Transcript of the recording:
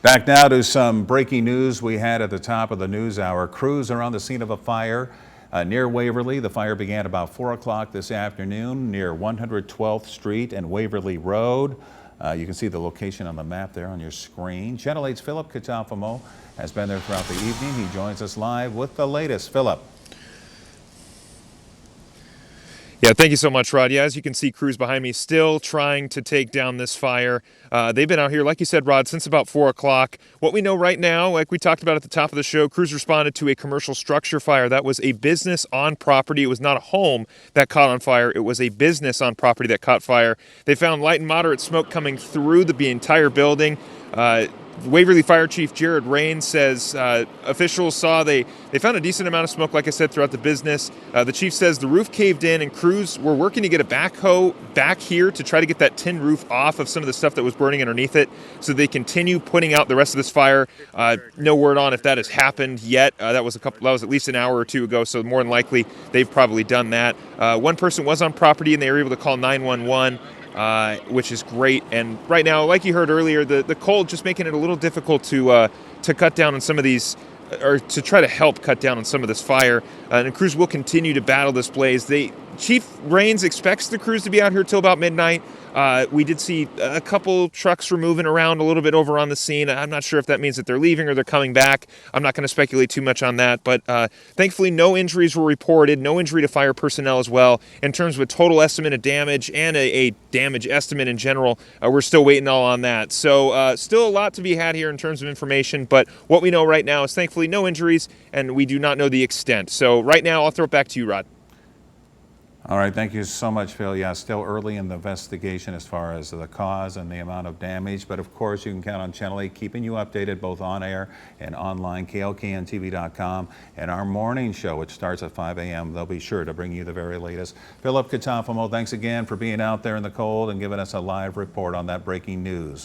Back now to some breaking news we had at the top of the news hour. Crews are on the scene of a fire near Waverly. The fire began about 4 o'clock this afternoon near 112th Street and Waverly Road. You can see the location on the map there on your screen. Channel 8's Philip Catafamo has been there throughout the evening. He joins us live with the latest. Philip. Yeah, thank you so much, Rod. Yeah, as you can see, crews behind me still trying to take down this fire. They've been out here, like you said, Rod, since about 4 o'clock. What we know right now, like we talked about at the top of the show, crews responded to a commercial structure fire. That was a business on property. It was not a home that caught on fire. It was a business on property that caught fire. They found light and moderate smoke coming through the entire building. Waverly Fire Chief Jared Rain says officials saw they found a decent amount of smoke, like I said, throughout the business. The chief says the roof caved in and crews were working to get a backhoe back here to try to get that tin roof off of some of the stuff that was burning underneath it so they continue putting out the rest of this fire. No word on if that has happened yet. That was at least an hour or two ago, so more than likely they've probably done that. One person was on property and they were able to call 911. Which is great. And right now, like you heard earlier, the cold just making it a little difficult to cut down on some of these, or to try to help cut down on some of this fire. And crews will continue to battle this blaze. Chief Rains expects the crews to be out here till about midnight. We did see a couple trucks were moving around a little bit over on the scene. I'm not sure if that means that they're leaving or they're coming back. I'm not going to speculate too much on that, but thankfully no injuries were reported, no injury to fire personnel as well. In terms of a total estimate of damage and a damage estimate in general, we're still waiting all on that. So still a lot to be had here in terms of information, but what we know right now is thankfully no injuries, and we do not know the extent. So right now, I'll throw it back to you, Rod. All right, thank you so much, Phil. Yeah, still early in the investigation as far as the cause and the amount of damage, but of course you can count on Channel 8 keeping you updated both on air and online, klkntv.com, and our morning show, which starts at 5 a.m. They'll be sure to bring you the very latest. Philip Catafamo, thanks again for being out there in the cold and giving us a live report on that breaking news.